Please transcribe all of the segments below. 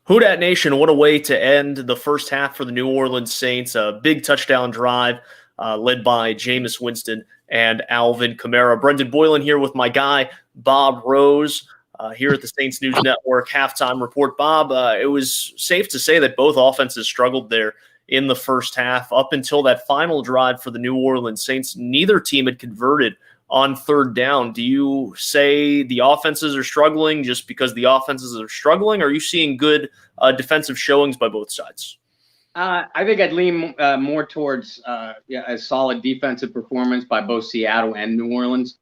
Who Dat Nation, what a way to end the first half for the New Orleans Saints. A big touchdown drive led by Jameis Winston and Alvin Kamara. Brendan Boylan here with my guy, Bob Rose, here at the Saints News Network halftime report. Bob, it was safe to say that both offenses struggled there in the first half. Up until that final drive for the New Orleans Saints, neither team had converted on third down. Do you say the offenses are struggling just because the offenses are struggling? Or are you seeing good defensive showings by both sides? I think I'd lean more towards a solid defensive performance by both Seattle and New Orleans.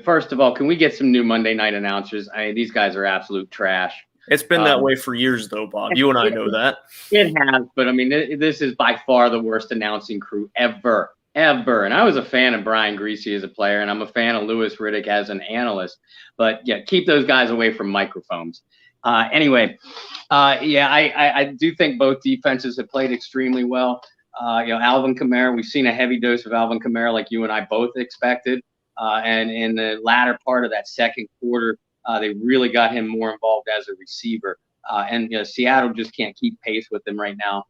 First of all, can we get some new Monday night announcers? I mean, these guys are absolute trash. It's been that way for years, though, Bob. You and I know that. It has, but I mean, this is by far the worst announcing crew ever. And I was a fan of Brian Greasy as a player, and I'm a fan of Louis Riddick as an analyst. But yeah, keep those guys away from microphones. I do think both defenses have played extremely well. Alvin Kamara, we've seen a heavy dose of Alvin Kamara like you and I both expected. And in the latter part of that second quarter, they really got him more involved as a receiver. Seattle just can't keep pace with him right now.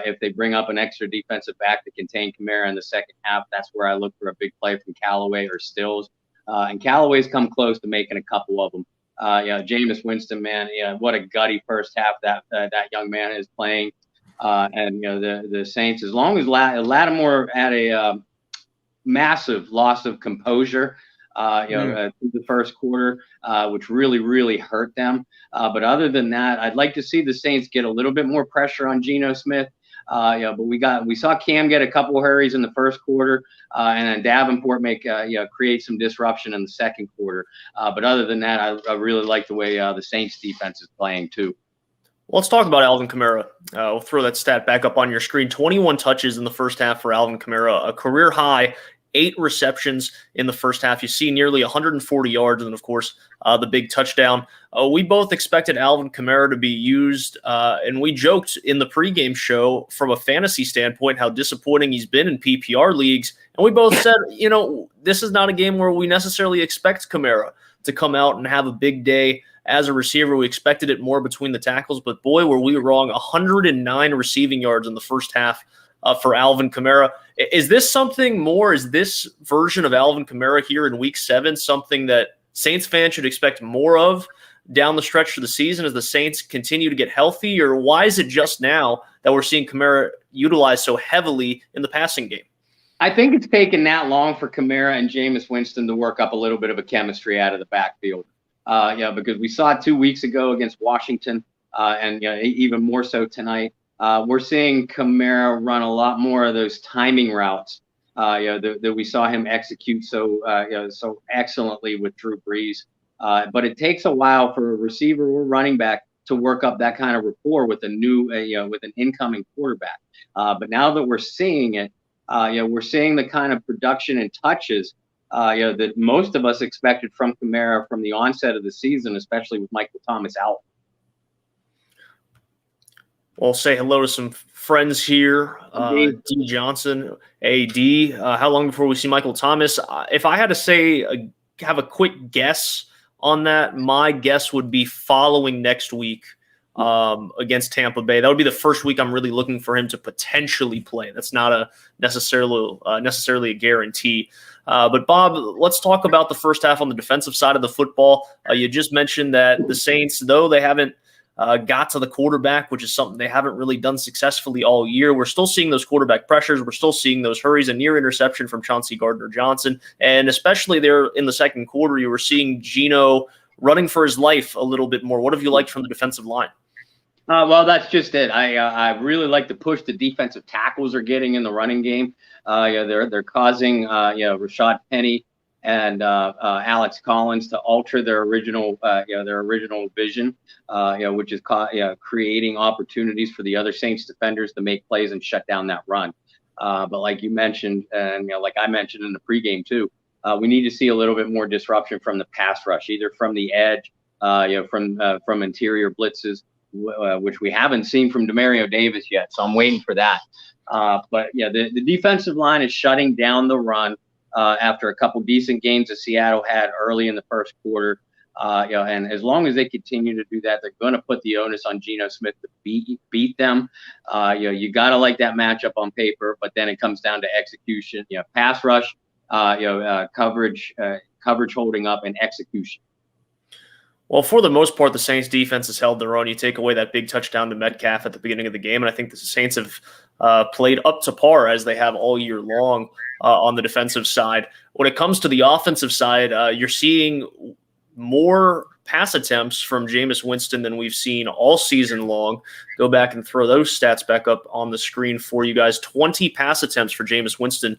If they bring up an extra defensive back to contain Kamara in the second half, that's where I look for a big play from Callaway or Stills. And Callaway's come close to making a couple of them. Jameis Winston, man, what a gutty first half that young man is playing. The Saints, as long as Lattimore had a massive loss of composure, through the first quarter, which really, really hurt them. But other than that, I'd like to see the Saints get a little bit more pressure on Geno Smith. But we saw Cam get a couple of hurries in the first quarter, and then Davenport create some disruption in the second quarter. But other than that, I really like the way the Saints defense is playing too. Let's talk about Alvin Kamara. We'll throw that stat back up on your screen. 21 touches in the first half for Alvin Kamara, a career high. 8 receptions in the first half. You see nearly 140 yards, and then, of course, the big touchdown. We both expected Alvin Kamara to be used, and we joked in the pregame show from a fantasy standpoint how disappointing he's been in PPR leagues. And we both said, this is not a game where we necessarily expect Kamara to come out and have a big day as a receiver. We expected it more between the tackles, but boy, were we wrong. 109 receiving yards in the first half for Alvin Kamara. Is this this version of Alvin Kamara here in Week 7 something that Saints fans should expect more of down the stretch for the season as the Saints continue to get healthy? Or why is it just now that we're seeing Kamara utilized so heavily in the passing game? I think it's taken that long for Kamara and Jameis Winston to work up a little bit of a chemistry out of the backfield. Because we saw it 2 weeks ago against Washington, and even more so tonight. We're seeing Kamara run a lot more of those timing routes that we saw him execute so excellently with Drew Brees. But it takes a while for a receiver or running back to work up that kind of rapport with with an incoming quarterback. But now that we're seeing it, we're seeing the kind of production and touches that most of us expected from Kamara from the onset of the season, especially with Michael Thomas out. We'll say hello to some friends here. D. Johnson, AD. How long before we see Michael Thomas? If I had to have a quick guess on that, my guess would be following next week against Tampa Bay. That would be the first week I'm really looking for him to potentially play. That's not necessarily a guarantee. But Bob, let's talk about the first half on the defensive side of the football. You just mentioned that the Saints, though they haven't got to the quarterback, which is something they haven't really done successfully all year. We're still seeing those quarterback pressures. We're still seeing those hurries, a near interception from Chauncey Gardner-Johnson. And especially there in the second quarter, you were seeing Geno running for his life a little bit more. What have you liked from the defensive line? Well, that's just it. I really like the push the defensive tackles are getting in the running game. They're causing Rashad Penny and Alex Collins to alter their original vision, which is creating opportunities for the other Saints defenders to make plays and shut down that run. But like you mentioned, and like I mentioned in the pregame too, we need to see a little bit more disruption from the pass rush, either from the edge, from interior blitzes, which we haven't seen from Demario Davis yet. So I'm waiting for that. But the defensive line is shutting down the run after a couple decent games that Seattle had early in the first quarter. And as long as they continue to do that, they're going to put the onus on Geno Smith to beat them. You got to like that matchup on paper, but then it comes down to execution. Pass rush, coverage holding up, and execution. Well, for the most part, the Saints defense has held their own. You take away that big touchdown to Metcalf at the beginning of the game, and I think the Saints have played up to par as they have all year long on the defensive side. When it comes to the offensive side, you're seeing more pass attempts from Jameis Winston than we've seen all season long. Go back and throw those stats back up on the screen for you guys. 20 pass attempts for Jameis Winston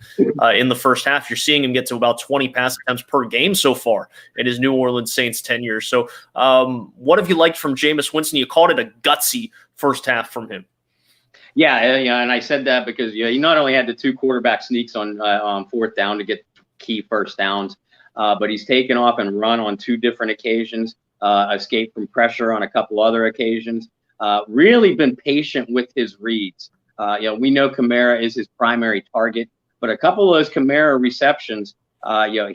in the first half. You're seeing him get to about 20 pass attempts per game so far in his New Orleans Saints tenure. So what have you liked from Jameis Winston? You called it a gutsy first half from him. Yeah, and I said that because he not only had the 2 quarterback sneaks on fourth down to get key first downs, but he's taken off and run on 2 different occasions, escaped from pressure on a couple other occasions, really been patient with his reads. We know Kamara is his primary target, but a couple of those Kamara receptions,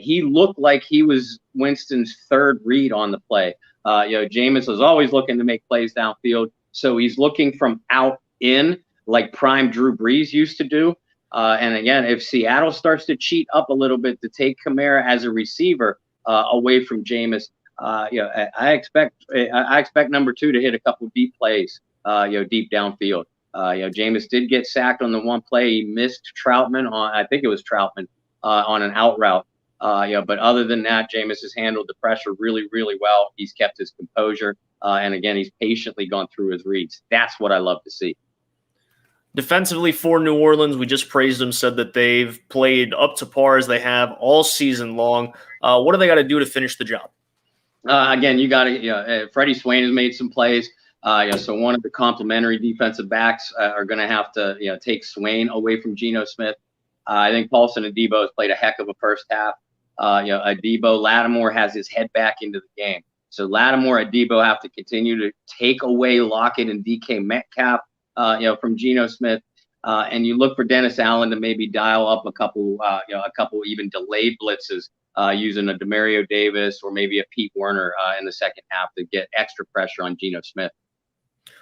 he looked like he was Winston's third read on the play. Jameis was always looking to make plays downfield, so he's looking from out in like prime Drew Brees used to do. And again, if Seattle starts to cheat up a little bit to take Kamara as a receiver away from Jameis, I expect number 2 to hit a couple deep plays, deep downfield. Jameis did get sacked on the one play. He missed Troutman on an out route. But other than that, Jameis has handled the pressure really, really well. He's kept his composure. And again, he's patiently gone through his reads. That's what I love to see. Defensively for New Orleans, we just praised them, said that they've played up to par as they have all season long. What do they got to do to finish the job? Again, you got to. Freddie Swain has made some plays. So one of the complementary defensive backs are going to have to, take Swain away from Geno Smith. I think Paulson Adebo has played a heck of a first half. Adebo, Lattimore has his head back into the game. So Lattimore, Adebo have to continue to take away Lockett and DK Metcalf, from Geno Smith. And you look for Dennis Allen to maybe dial up a couple even delayed blitzes using a Demario Davis or maybe a Pete Werner in the second half to get extra pressure on Geno Smith.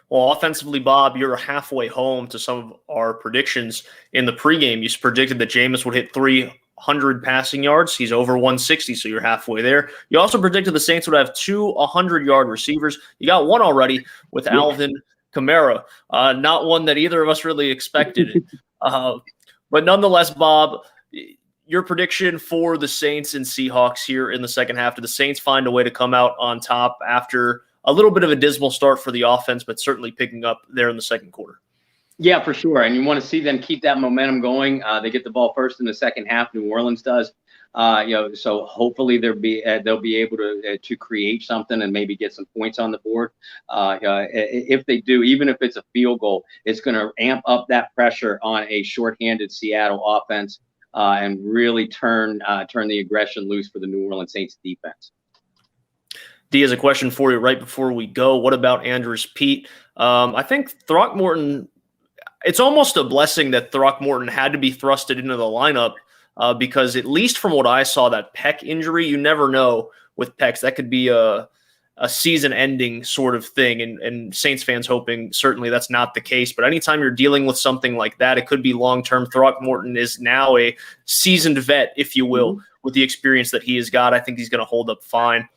Well, offensively, Bob, you're halfway home to some of our predictions in the pregame. You predicted that Jameis would hit 300 passing yards. He's over 160, so you're halfway there. You also predicted the Saints would have 2 100-yard receivers. You got one already with Alvin Kamara, not one that either of us really expected. But nonetheless, Bob, your prediction for the Saints and Seahawks here in the second half. Do the Saints find a way to come out on top after a little bit of a dismal start for the offense, but certainly picking up there in the second quarter? Yeah, for sure. And you want to see them keep that momentum going. They get the ball first in the second half. New Orleans does. So hopefully they'll be able to create something and maybe get some points on the board. If they do, even if it's a field goal, it's going to amp up that pressure on a shorthanded Seattle offense and really turn the aggression loose for the New Orleans Saints defense. D has a question for you right before we go. What about Andrews Pete? I think Throckmorton. It's almost a blessing that Throckmorton had to be thrusted into the lineup. Because at least from what I saw, that pec injury, you never know with pecs. That could be a season-ending sort of thing, and Saints fans hoping certainly that's not the case. But anytime you're dealing with something like that, it could be long-term. Throckmorton is now a seasoned vet, if you will, with the experience that he has got. I think he's going to hold up fine.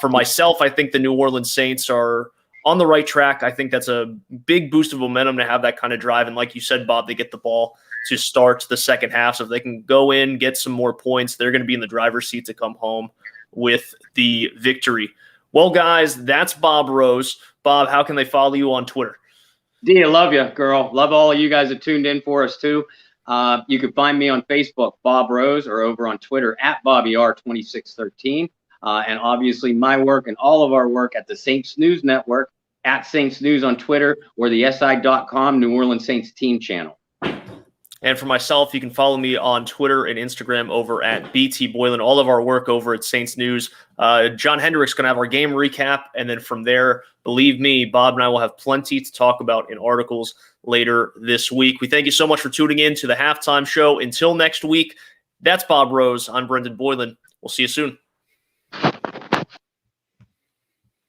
For myself, I think the New Orleans Saints are on the right track. I think that's a big boost of momentum to have that kind of drive. And like you said, Bob, they get the ball to start the second half. So if they can go in, get some more points, they're going to be in the driver's seat to come home with the victory. Well, guys, that's Bob Rose. Bob, how can they follow you on Twitter? D, I love you, girl. Love all of you guys that tuned in for us, too. You can find me on Facebook, Bob Rose, or over on Twitter at BobbyR2613. And obviously my work and all of our work at the Saints News Network, at Saints News on Twitter, or the SI.com New Orleans Saints team channel. And for myself, you can follow me on Twitter and Instagram over at BT Boylan. All of our work over at Saints News. John Hendricks going to have our game recap. And then from there, believe me, Bob and I will have plenty to talk about in articles later this week. We thank you so much for tuning in to the halftime show. Until next week, that's Bob Rose. I'm Brendan Boylan. We'll see you soon.